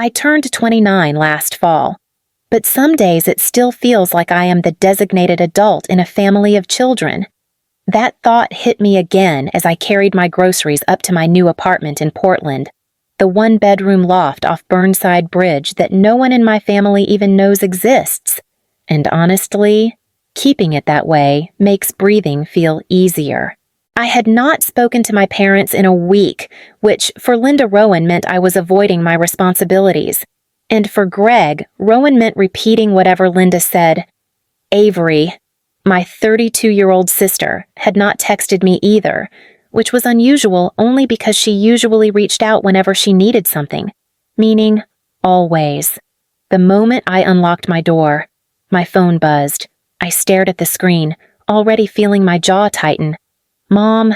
I turned 29 last fall, but some days it still feels like I am the designated adult in a family of children. That thought hit me again as I carried my groceries up to my new apartment in Portland, the one-bedroom loft off Burnside Bridge that no one in my family even knows exists. And honestly, keeping it that way makes breathing feel easier. I had not spoken to my parents in a week, which for Linda Rowan meant I was avoiding my responsibilities. And for Greg, Rowan meant repeating whatever Linda said. Avery, my 32-year-old sister, had not texted me either, which was unusual only because she usually reached out whenever she needed something, meaning always. The moment I unlocked my door, my phone buzzed. I stared at the screen, already feeling my jaw tighten. "Mom."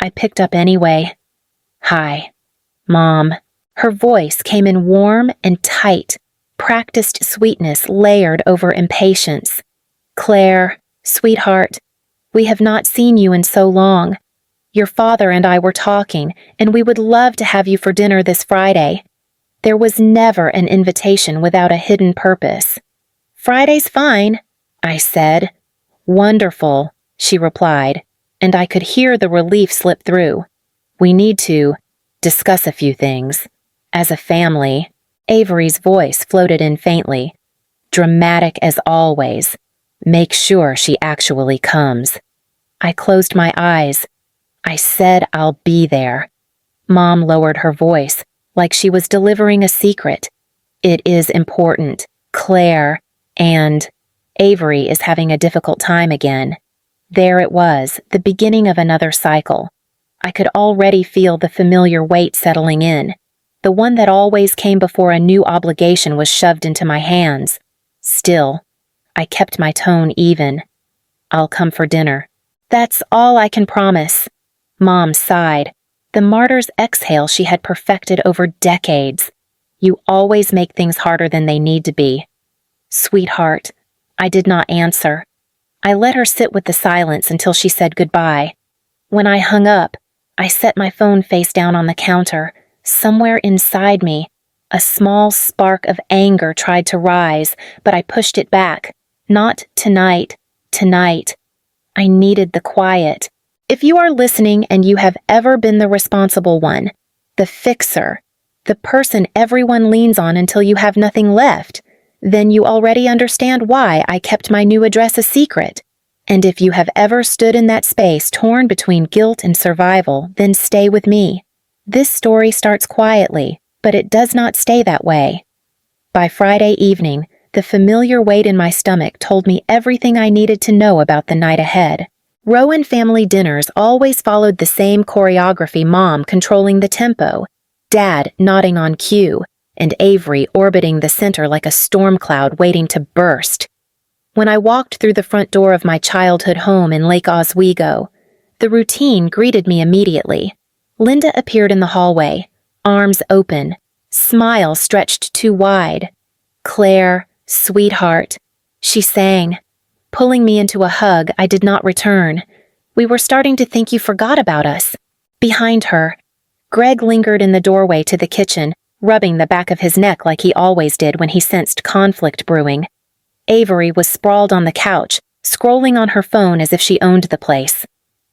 I picked up anyway. "Hi, Mom." Her voice came in warm and tight, practiced sweetness layered over impatience. "Claire, sweetheart, we have not seen you in so long. Your father and I were talking, and we would love to have you for dinner this Friday." There was never an invitation without a hidden purpose. "Friday's fine," I said. "Wonderful," she replied, and I could hear the relief slip through. "We need to discuss a few things. As a family." Avery's voice floated in faintly. Dramatic as always. "Make sure she actually comes." I closed my eyes. "I said I'll be there." Mom lowered her voice, like she was delivering a secret. "It is important. Claire and Avery is having a difficult time again." There it was, the beginning of another cycle. I could already feel the familiar weight settling in. The one that always came before a new obligation was shoved into my hands. Still, I kept my tone even. "I'll come for dinner." "That's all I can promise." Mom sighed, the martyr's exhale she had perfected over decades. "You always make things harder than they need to be." "Sweetheart." I did not answer. I let her sit with the silence until she said goodbye. When I hung up, I set my phone face down on the counter. Somewhere inside me, a small spark of anger tried to rise, but I pushed it back. Not tonight. Tonight. I needed the quiet. If you are listening and you have ever been the responsible one, the fixer, the person everyone leans on until you have nothing left, then you already understand why I kept my new address a secret. And if you have ever stood in that space torn between guilt and survival, then stay with me. This story starts quietly, but it does not stay that way. By Friday evening, the familiar weight in my stomach told me everything I needed to know about the night ahead. Rowan family dinners always followed the same choreography, Mom controlling the tempo, Dad nodding on cue, and Avery orbiting the center like a storm cloud waiting to burst. When I walked through the front door of my childhood home in Lake Oswego, the routine greeted me immediately. Linda appeared in the hallway, arms open, smile stretched too wide. "Claire, sweetheart," she sang, pulling me into a hug I did not return. "We were starting to think you forgot about us." Behind her, Greg lingered in the doorway to the kitchen, rubbing the back of his neck like he always did when he sensed conflict brewing. Avery was sprawled on the couch, scrolling on her phone as if she owned the place.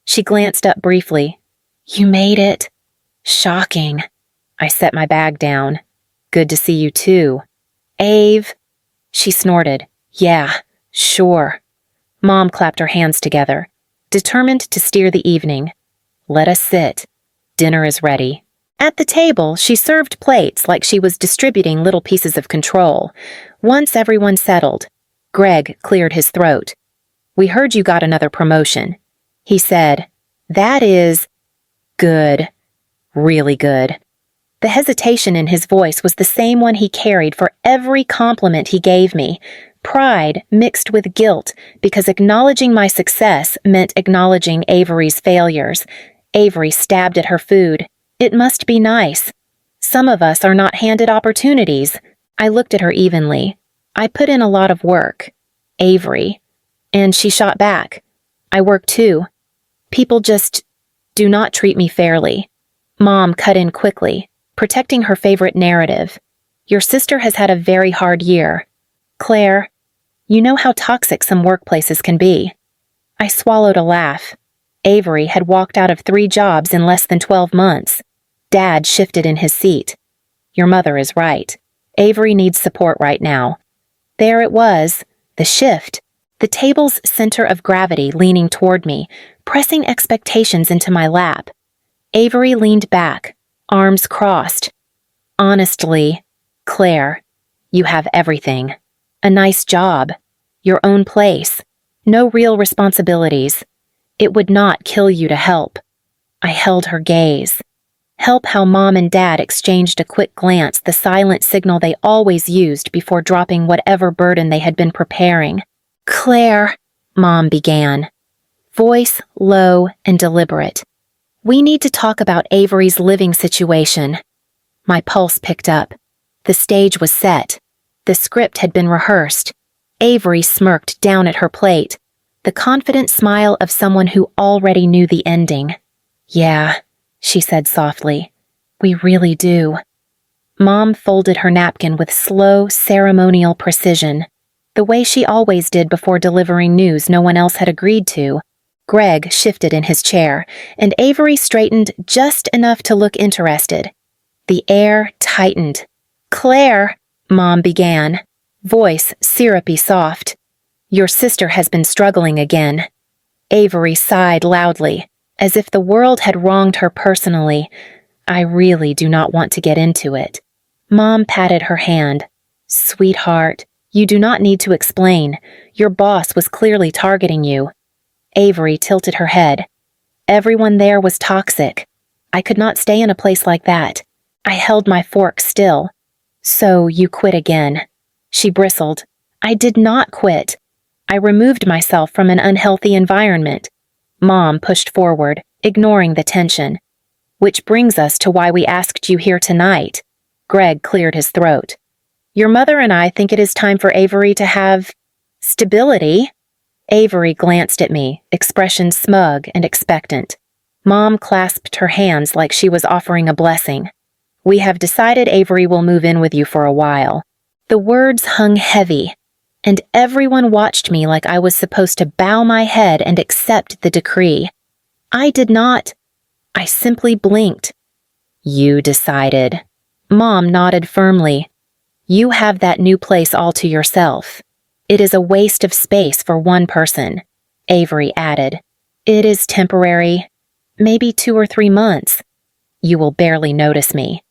She glanced up briefly. "You made it." "Shocking." I set my bag down. "Good to see you too." "Ave." She snorted. "Yeah, sure." Mom clapped her hands together, determined to steer the evening. "Let us sit. Dinner is ready." At the table, she served plates like she was distributing little pieces of control. Once everyone settled, Greg cleared his throat. "We heard you got another promotion," he said. "That is good. Really good." The hesitation in his voice was the same one he carried for every compliment he gave me. Pride mixed with guilt, because acknowledging my success meant acknowledging Avery's failures. Avery stabbed at her food. It must be nice. Some of us are not handed opportunities. I looked at her evenly. I put in a lot of work. Avery. And she shot back. I work too. People just do not treat me fairly. Mom cut in quickly, protecting her favorite narrative. Your sister has had a very hard year. Claire, you know how toxic some workplaces can be." I swallowed a laugh. Avery had walked out of 3 jobs in less than 12 months. Dad shifted in his seat. "Your mother is right. Avery needs support right now." There it was, the shift, the table's center of gravity leaning toward me, pressing expectations into my lap. Avery leaned back, arms crossed. "Honestly, Claire, you have everything. A nice job, your own place, no real responsibilities. It would not kill you to help." I held her gaze. Help how Mom and Dad exchanged a quick glance, the silent signal they always used before dropping whatever burden they had been preparing. "Claire," Mom began, voice low and deliberate. "We need to talk about Avery's living situation." My pulse picked up. The stage was set. The script had been rehearsed. Avery smirked down at her plate, the confident smile of someone who already knew the ending. "Yeah," she said softly. "We really do." Mom folded her napkin with slow, ceremonial precision, the way she always did before delivering news no one else had agreed to. Greg shifted in his chair, and Avery straightened just enough to look interested. The air tightened. "Claire," Mom began, voice syrupy soft. "Your sister has been struggling again." Avery sighed loudly, as if the world had wronged her personally. "I really do not want to get into it." Mom patted her hand. "Sweetheart, you do not need to explain. Your boss was clearly targeting you." Avery tilted her head. "Everyone there was toxic. I could not stay in a place like that." I held my fork still. "So you quit again." She bristled. "I did not quit. I removed myself from an unhealthy environment." Mom pushed forward, ignoring the tension. "Which brings us to why we asked you here tonight." Greg cleared his throat. "Your mother and I think it is time for Avery to have stability." Avery glanced at me, expression smug and expectant. Mom clasped her hands like she was offering a blessing. "We have decided Avery will move in with you for a while." The words hung heavy, and everyone watched me like I was supposed to bow my head and accept the decree. I did not. I simply blinked. "You decided." Mom nodded firmly. "You have that new place all to yourself. It is a waste of space for one person," Avery added. "It is temporary, maybe 2 or 3 months. You will barely notice me."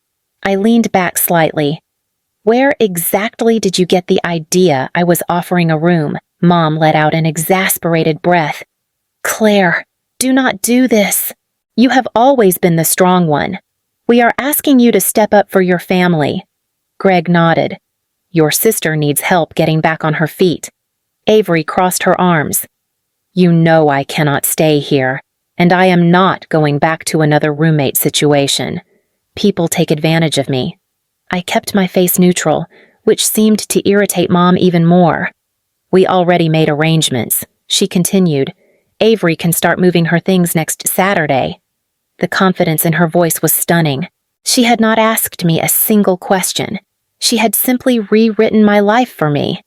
I leaned back slightly. "Where exactly did you get the idea I was offering a room?" Mom let out an exasperated breath. "Claire, do not do this. You have always been the strong one. We are asking you to step up for your family." Greg nodded. "Your sister needs help getting back on her feet." Avery crossed her arms. "You know I cannot stay here, and I am not going back to another roommate situation. People take advantage of me." I kept my face neutral, which seemed to irritate Mom even more. "We already made arrangements," she continued. "Avery can start moving her things next Saturday." The confidence in her voice was stunning. She had not asked me a single question. She had simply rewritten my life for me.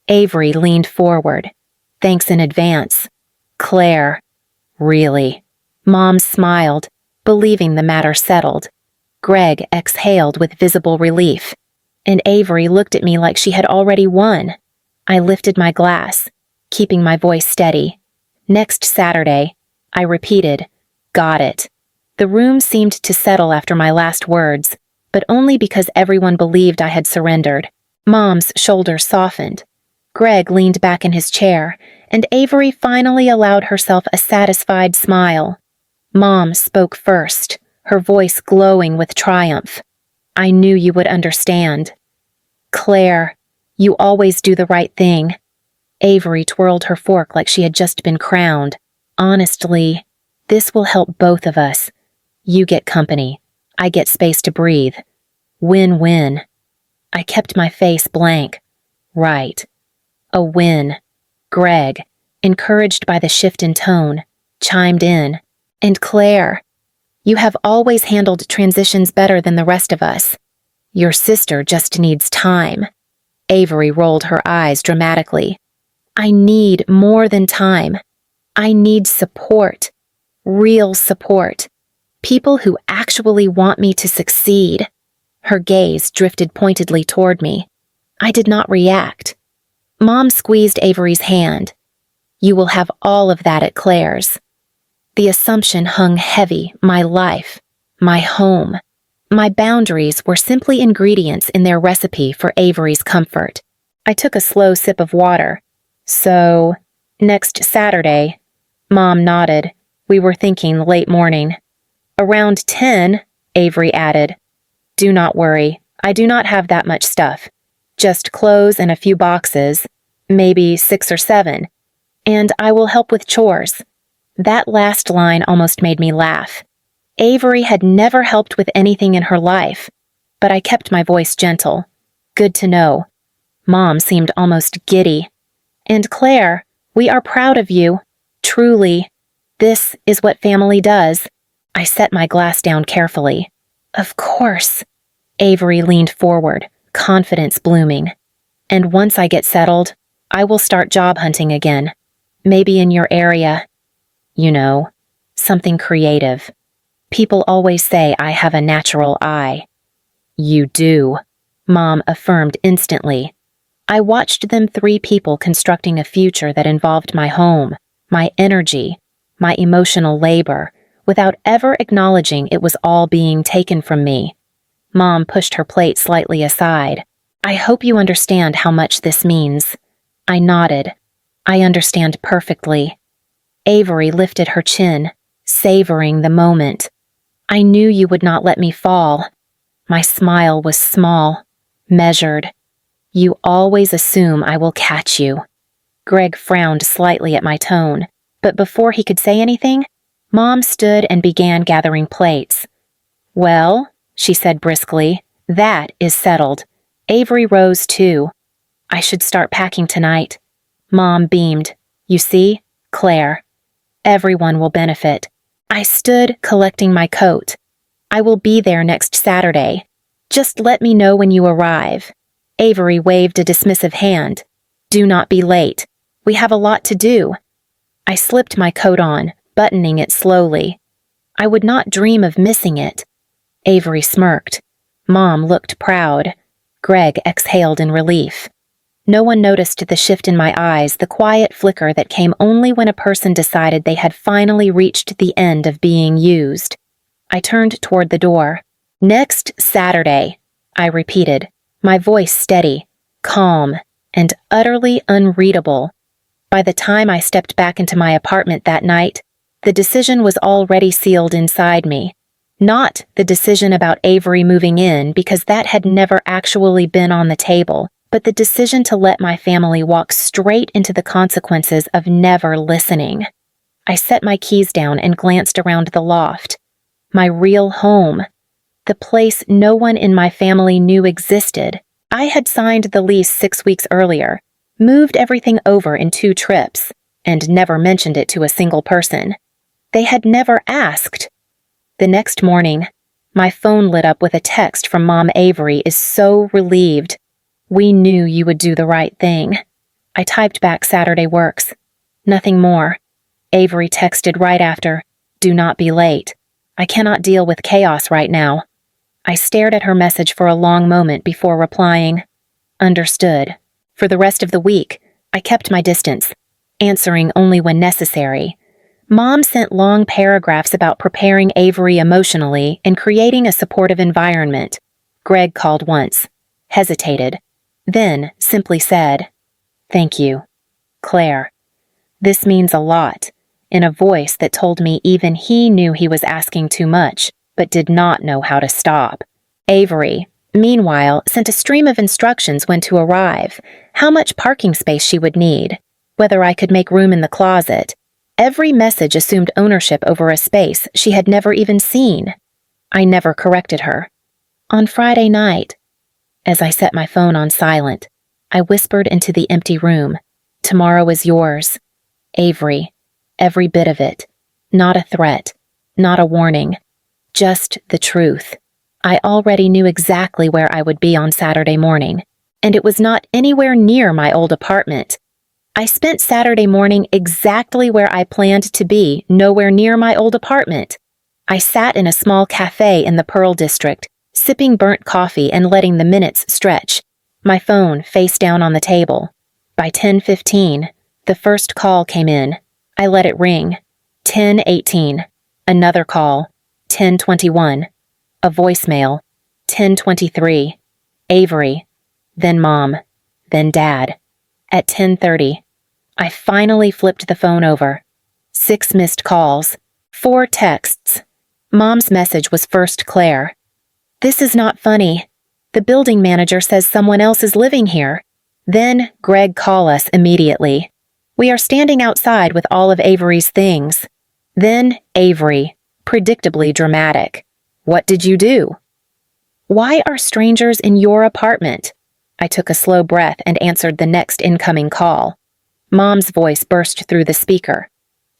Avery leaned forward. "Thanks in advance." "Claire." "Really?" Mom smiled, believing the matter settled. Greg exhaled with visible relief, and Avery looked at me like she had already won. I lifted my glass, keeping my voice steady. "Next Saturday," I repeated. "Got it." The room seemed to settle after my last words, but only because everyone believed I had surrendered. Mom's shoulders softened. Greg leaned back in his chair, and Avery finally allowed herself a satisfied smile. Mom spoke first, her voice glowing with triumph. "I knew you would understand." "Claire, you always do the right thing." Avery twirled her fork like she had just been crowned. "Honestly, this will help both of us. You get company. I get space to breathe. Win-win." I kept my face blank. Right. A win. Greg, encouraged by the shift in tone, chimed in. "And Claire, you have always handled transitions better than the rest of us. Your sister just needs time. Avery rolled her eyes dramatically. I need more than time. I need support. Real support. People who actually want me to succeed. Her gaze drifted pointedly toward me. I did not react. Mom squeezed Avery's hand. You will have all of that at Claire's. The assumption hung heavy, my life, my home. My boundaries were simply ingredients in their recipe for Avery's comfort. I took a slow sip of water. So, next Saturday, Mom nodded. We were thinking late morning. Around 10, Avery added. Do not worry, I do not have that much stuff. Just clothes and a few boxes, maybe 6 or 7. And I will help with chores. That last line almost made me laugh. Avery had never helped with anything in her life, but I kept my voice gentle. Good to know. Mom seemed almost giddy. And Claire, we are proud of you. Truly. This is what family does. I set my glass down carefully. Of course. Avery leaned forward, confidence blooming. And once I get settled, I will start job hunting again. Maybe in your area. You know, something creative. People always say I have a natural eye. You do, Mom affirmed instantly. I watched them 3 people constructing a future that involved my home, my energy, my emotional labor, without ever acknowledging it was all being taken from me. Mom pushed her plate slightly aside. I hope you understand how much this means. I nodded. I understand perfectly. Avery lifted her chin, savoring the moment. I knew you would not let me fall. My smile was small, measured. You always assume I will catch you. Greg frowned slightly at my tone, but before he could say anything, Mom stood and began gathering plates. Well, she said briskly, that is settled. Avery rose too. I should start packing tonight. Mom beamed. You see, Claire. Everyone will benefit. I stood collecting my coat. I will be there next Saturday. Just let me know when you arrive. Avery waved a dismissive hand. Do not be late. We have a lot to do. I slipped my coat on, buttoning it slowly. I would not dream of missing it. Avery smirked. Mom looked proud. Greg exhaled in relief. No one noticed the shift in my eyes, the quiet flicker that came only when a person decided they had finally reached the end of being used. I turned toward the door. Next Saturday, I repeated, my voice steady, calm, and utterly unreadable. By the time I stepped back into my apartment that night, the decision was already sealed inside me. Not the decision about Avery moving in, because that had never actually been on the table, but the decision to let my family walk straight into the consequences of never listening. I set my keys down and glanced around the loft. My real home. The place no one in my family knew existed. I had signed the lease 6 weeks earlier, moved everything over in 2 trips, and never mentioned it to a single person. They had never asked. The next morning, my phone lit up with a text from Mom. Avery is so relieved. We knew you would do the right thing. I typed back Saturday works. Nothing more. Avery texted right after, do not be late. I cannot deal with chaos right now. I stared at her message for a long moment before replying, understood. For the rest of the week, I kept my distance, answering only when necessary. Mom sent long paragraphs about preparing Avery emotionally and creating a supportive environment. Greg called once, hesitated, then simply said, thank you, Claire. This means a lot, in a voice that told me even he knew he was asking too much, but did not know how to stop. Avery, meanwhile, sent a stream of instructions when to arrive, how much parking space she would need, whether I could make room in the closet. Every message assumed ownership over a space she had never even seen. I never corrected her. On Friday night, as I set my phone on silent, I whispered into the empty room, tomorrow is yours. Avery, every bit of it. Not a threat, not a warning, just the truth. I already knew exactly where I would be on Saturday morning, and it was not anywhere near my old apartment. I spent Saturday morning exactly where I planned to be, nowhere near my old apartment. I sat in a small cafe in the Pearl District, sipping burnt coffee and letting the minutes stretch, my phone face down on the table. By 10:15, the first call came in. I let it ring. 10:18, another call. 10:21, a voicemail. 10:23, Avery, then Mom, then Dad. At 10:30, I finally flipped the phone over. 6 missed calls, 4 texts. Mom's message was first Claire. "This is not funny. The building manager says someone else is living here." Then Greg call us immediately. "We are standing outside with all of Avery's things." Then Avery, predictably dramatic. "What did you do?" "Why are strangers in your apartment?" I took a slow breath and answered the next incoming call. Mom's voice burst through the speaker.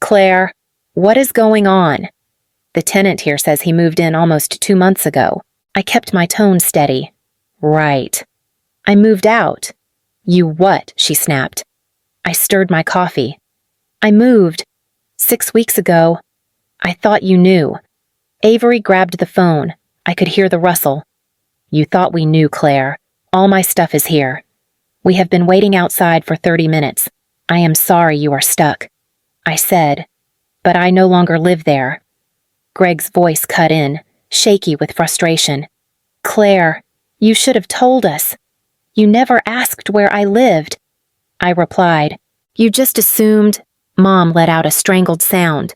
"Claire, what is going on?" "The tenant here says he moved in almost 2 months ago." I kept my tone steady. "Right." "I moved out." "You what?" she snapped. I stirred my coffee. "I moved 6 weeks ago." "I thought you knew." Avery grabbed the phone. I could hear the rustle. "You thought we knew, Claire. All my stuff is here. We have been waiting outside for 30 minutes. I am sorry you are stuck." I said, "But I no longer live there." Greg's voice cut in, shaky with frustration. "Claire, you should have told us. You never asked where I lived." I replied, "You just assumed." Mom let out a strangled sound.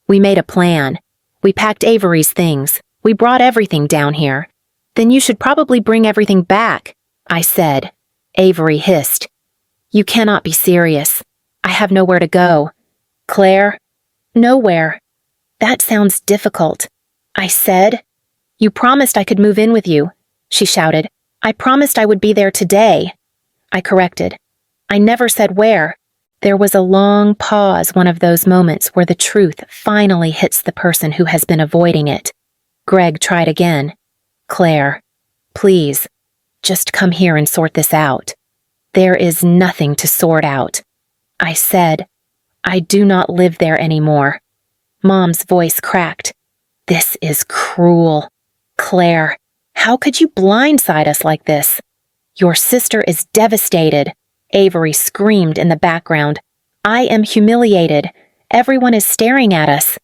"We made a plan. We packed Avery's things. We brought everything down here. Then you should probably bring everything back," I said. Avery hissed. "You cannot be serious. I have nowhere to go." "Claire?" "Nowhere." "That sounds difficult," I said. "You promised I could move in with you," she shouted. "I promised I would be there today." I corrected. "I never said where." There was a long pause, one of those moments where the truth finally hits the person who has been avoiding it. Greg tried again. "Claire, please, just come here and sort this out." "There is nothing to sort out." I said, "I do not live there anymore." Mom's voice cracked. "This is cruel. Claire, how could you blindside us like this?" "Your sister is devastated," Avery screamed in the background. "I am humiliated. Everyone is staring at us."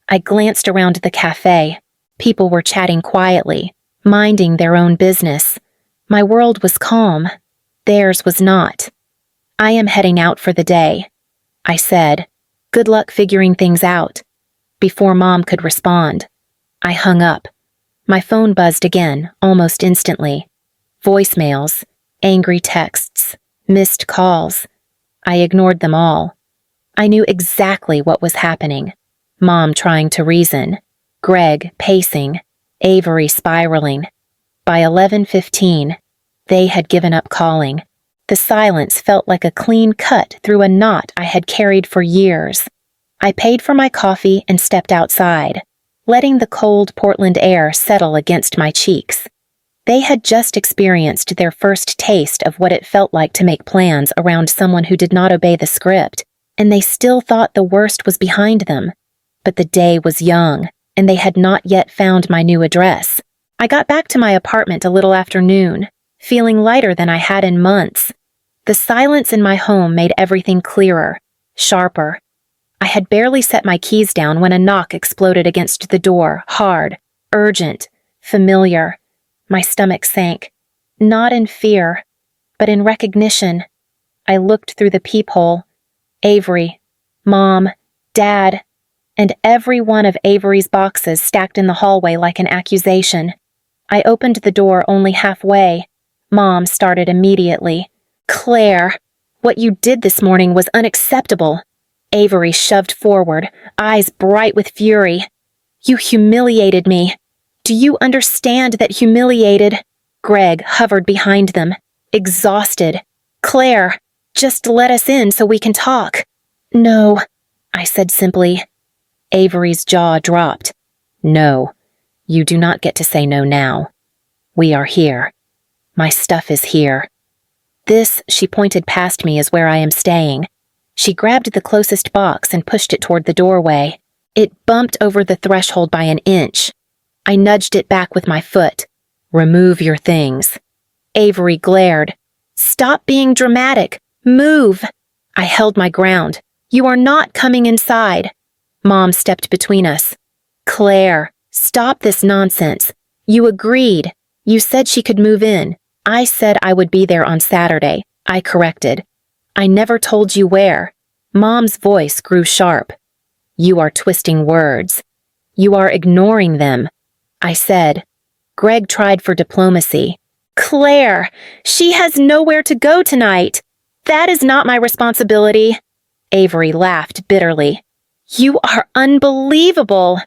I glanced around the cafe. People were chatting quietly, minding their own business. My world was calm. Theirs was not. "I am heading out for the day," I said. "Good luck figuring things out." Before Mom could respond, I hung up. My phone buzzed again, almost instantly. Voicemails, angry texts, missed calls. I ignored them all. I knew exactly what was happening. Mom trying to reason, Greg pacing, Avery spiraling. By 11:15, they had given up calling. The silence felt like a clean cut through a knot I had carried for years. I paid for my coffee and stepped outside, letting the cold Portland air settle against my cheeks. They had just experienced their first taste of what it felt like to make plans around someone who did not obey the script, and they still thought the worst was behind them. But the day was young, and they had not yet found my new address. I got back to my apartment a little after noon, feeling lighter than I had in months. The silence in my home made everything clearer, sharper. I had barely set my keys down when a knock exploded against the door, hard, urgent, familiar. My stomach sank, not in fear, but in recognition. I looked through the peephole. Avery, Mom, Dad, and every one of Avery's boxes stacked in the hallway like an accusation. I opened the door only halfway. Mom started immediately. "Claire, what you did this morning was unacceptable." Avery shoved forward, eyes bright with fury. "You humiliated me. Do you understand that humiliated?" Greg hovered behind them, exhausted. "Claire, just let us in so we can talk." "No," I said simply. Avery's jaw dropped. "No, You do not get to say no now. We are here. My stuff is here. This, she pointed past me, is where I am staying. She grabbed the closest box and pushed it toward the doorway. It bumped over the threshold by an inch. I nudged it back with my foot. Remove your things. Avery glared. Stop being dramatic. Move. I held my ground. You are not coming inside. Mom stepped between us. Claire, stop this nonsense. You agreed. You said she could move in. I said I would be there on Saturday. I corrected. I never told you where. Mom's voice grew sharp. You are twisting words. You are ignoring them. I said. Greg tried for diplomacy. Claire, she has nowhere to go tonight. That is not my responsibility. Avery laughed bitterly. You are unbelievable.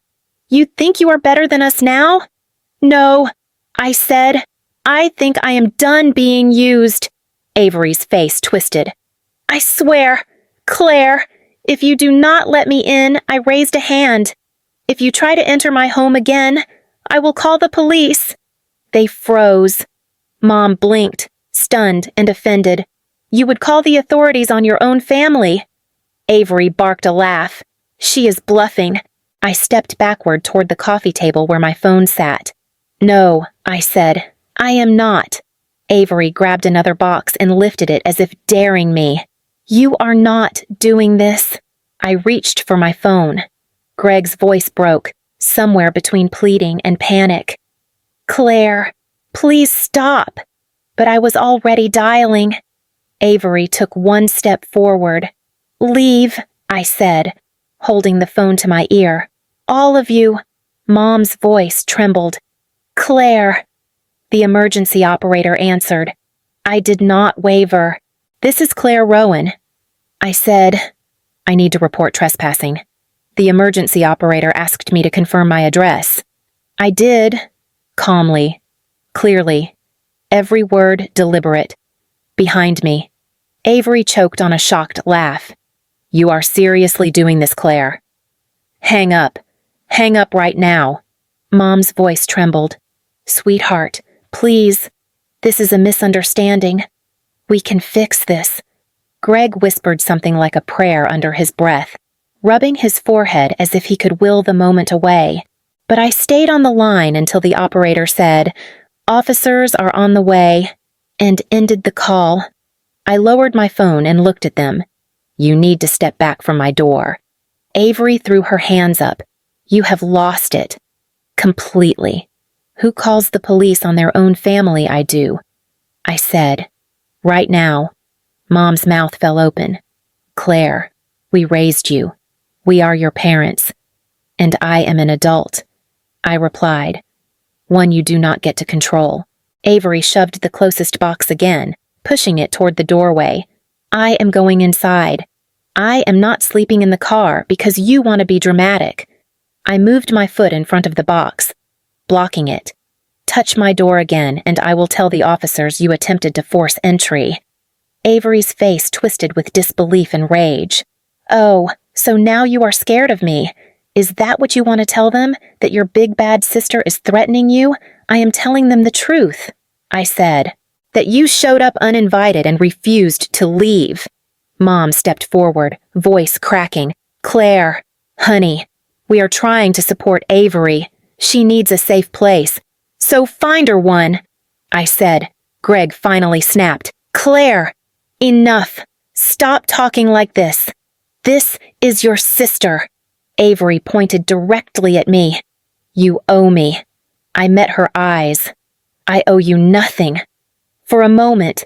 You think you are better than us now? No, I said. I think I am done being used. Avery's face twisted. I swear, Claire, if you do not let me in, I raised a hand. If you try to enter my home again, I will call the police. They froze. Mom blinked, stunned and offended. You would call the authorities on your own family. Avery barked a laugh. She is bluffing. I stepped backward toward the coffee table where my phone sat. No, I said. I am not. Avery grabbed another box and lifted it as if daring me. You are not doing this. I reached for my phone. Greg's voice broke, somewhere between pleading and panic. Claire, please stop. But I was already dialing. Avery took one step forward. Leave, I said, holding the phone to my ear. All of you. Mom's voice trembled. Claire. The emergency operator answered. I did not waver. This is Claire Rowan. I said, I need to report trespassing. The emergency operator asked me to confirm my address. I did, calmly, clearly, every word deliberate. Behind me, Avery choked on a shocked laugh. You are seriously doing this, Claire. Hang up. Hang up right now. Mom's voice trembled. Sweetheart, please. This is a misunderstanding. We can fix this. Greg whispered something like a prayer under his breath, rubbing his forehead as if he could will the moment away. But I stayed on the line until the operator said, Officers are on the way, and ended the call. I lowered my phone and looked at them. You need to step back from my door. Avery threw her hands up. You have lost it. Completely. Who calls the police on their own family? I do. I said, right now. Mom's mouth fell open. Claire, we raised you. We are your parents. And I am an adult. I replied. One you do not get to control. Avery shoved the closest box again, pushing it toward the doorway. I am going inside. I am not sleeping in the car because you want to be dramatic. I moved my foot in front of the box, blocking it. Touch my door again, and I will tell the officers you attempted to force entry. Avery's face twisted with disbelief and rage. Oh, so now you are scared of me. Is that what you want to tell them? That your big bad sister is threatening you? I am telling them the truth. I said. That you showed up uninvited and refused to leave. Mom stepped forward, voice cracking. Claire, honey, we are trying to support Avery. She needs a safe place. So find her one. I said. Greg finally snapped. Claire, enough. Stop talking like this. This is your sister. Avery pointed directly at me. You owe me. I met her eyes. I owe you nothing. For a moment,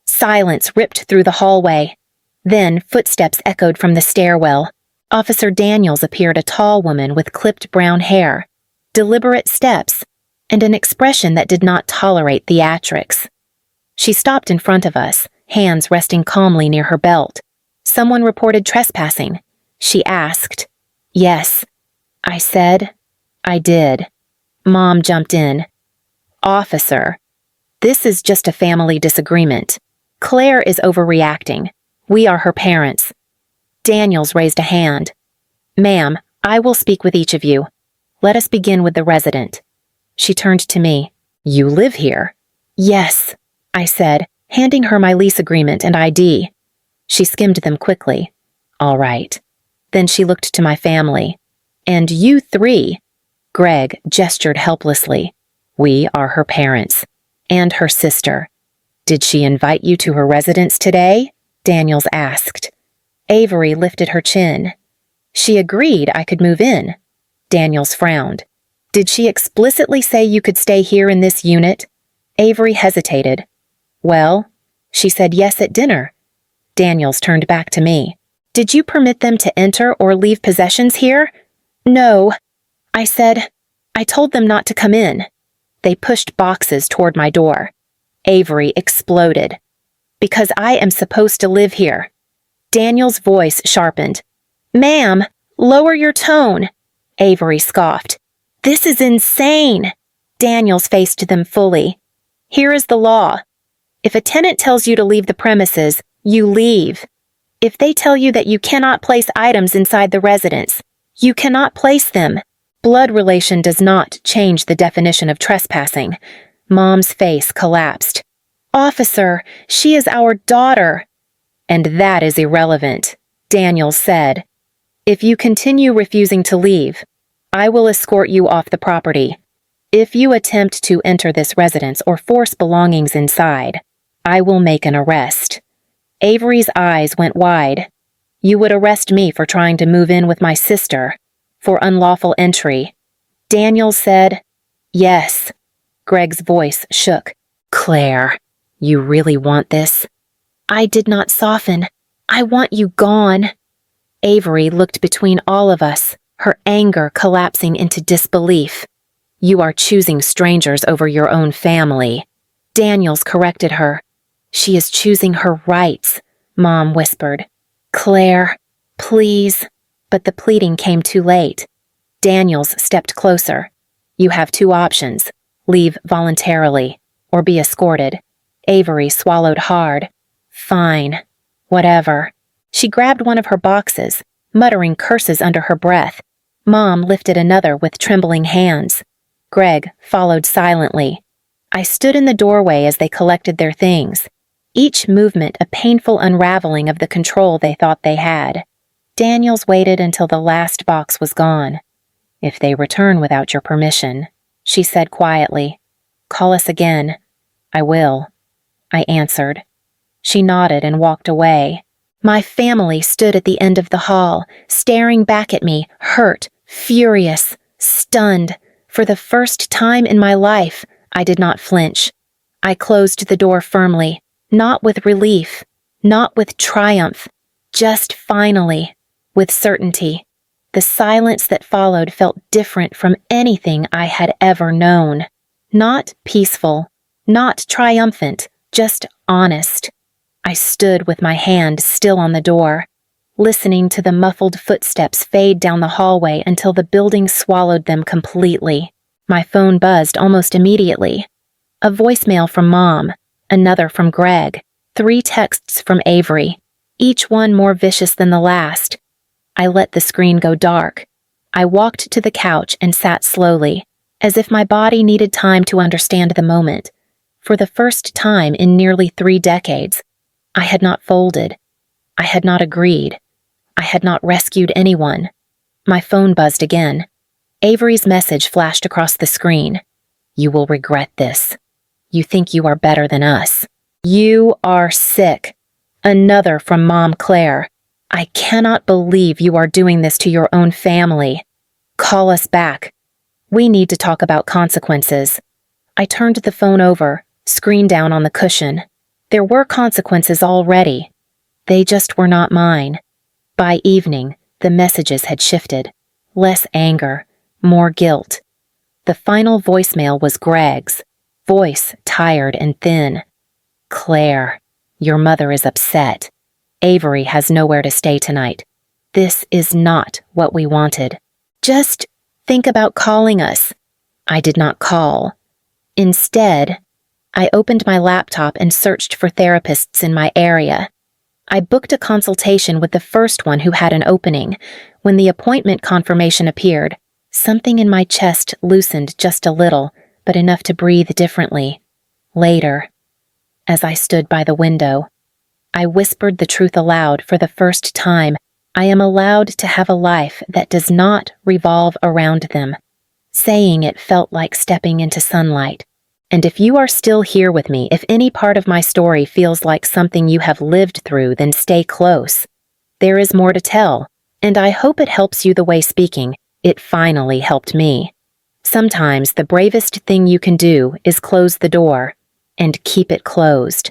silence ripped through the hallway. Then footsteps echoed from the stairwell. Officer Daniels appeared, a tall woman with clipped brown hair, deliberate steps, and an expression that did not tolerate theatrics. She stopped in front of us, hands resting calmly near her belt. Someone reported trespassing. She asked. Yes. I said. I did. Mom jumped in. Officer, this is just a family disagreement. Claire is overreacting. We are her parents. Daniels raised a hand. Ma'am, I will speak with each of you. Let us begin with the resident. She turned to me. You live here? Yes, I said, handing her my lease agreement and ID. She skimmed them quickly. All right. Then she looked to my family. And you three? Greg gestured helplessly. We are her parents. And her sister. Did she invite you to her residence today? Daniels asked. Avery lifted her chin. She agreed I could move in. Daniels frowned. Did she explicitly say you could stay here in this unit? Avery hesitated. Well, she said yes at dinner. Daniels turned back to me. Did you permit them to enter or leave possessions here? No, I said. I told them not to come in. They pushed boxes toward my door. Avery exploded. Because I am supposed to live here. Daniel's voice sharpened. Ma'am, lower your tone. Avery scoffed. This is insane. Daniels faced them fully. Here is the law. If a tenant tells you to leave the premises, you leave. If they tell you that you cannot place items inside the residence, you cannot place them. Blood relation does not change the definition of trespassing. Mom's face collapsed. Officer, she is our daughter. And that is irrelevant, Daniels said. If you continue refusing to leave, I will escort you off the property. If you attempt to enter this residence or force belongings inside, I will make an arrest. Avery's eyes went wide. You would arrest me for trying to move in with my sister, for unlawful entry. Daniel said, yes. Greg's voice shook. Claire, you really want this? I did not soften. I want you gone. Avery looked between all of us, her anger collapsing into disbelief. You are choosing strangers over your own family. Daniels corrected her. She is choosing her rights, Mom whispered. Claire, please. But the pleading came too late. Daniels stepped closer. You have two options. Leave voluntarily, or be escorted. Avery swallowed hard. Fine. Whatever. She grabbed one of her boxes, muttering curses under her breath. Mom lifted another with trembling hands. Greg followed silently. I stood in the doorway as they collected their things, each movement a painful unraveling of the control they thought they had. Daniels waited until the last box was gone. If they return without your permission, she said quietly, call us again. I will, I answered. She nodded and walked away. My family stood at the end of the hall, staring back at me, hurt, furious, stunned. For the first time in my life, I did not flinch. I closed the door firmly, not with relief, not with triumph, just finally, with certainty. The silence that followed felt different from anything I had ever known. Not peaceful, not triumphant, just honest. I stood with my hand still on the door, listening to the muffled footsteps fade down the hallway until the building swallowed them completely. My phone buzzed almost immediately. A voicemail from Mom, another from Greg, 3 texts from Avery, each one more vicious than the last. I let the screen go dark. I walked to the couch and sat slowly, as if my body needed time to understand the moment. For the first time in nearly 3 decades, I had not folded. I had not agreed. I had not rescued anyone. My phone buzzed again. Avery's message flashed across the screen. You will regret this. You think you are better than us. You are sick. Another from Mom Claire. I cannot believe you are doing this to your own family. Call us back. We need to talk about consequences. I turned the phone over, screen down on the cushion. There were consequences already. They just were not mine. By evening, the messages had shifted. Less anger, more guilt. The final voicemail was Greg's, voice tired and thin. Claire, your mother is upset. Avery has nowhere to stay tonight. This is not what we wanted. Just think about calling us. I did not call. Instead, I opened my laptop and searched for therapists in my area. I booked a consultation with the first one who had an opening. When the appointment confirmation appeared, something in my chest loosened just a little, but enough to breathe differently. Later, as I stood by the window, I whispered the truth aloud for the first time. I am allowed to have a life that does not revolve around them. Saying it felt like stepping into sunlight. And if you are still here with me, if any part of my story feels like something you have lived through, then stay close. There is more to tell, and I hope it helps you the way speaking it finally helped me. Sometimes the bravest thing you can do is close the door and keep it closed.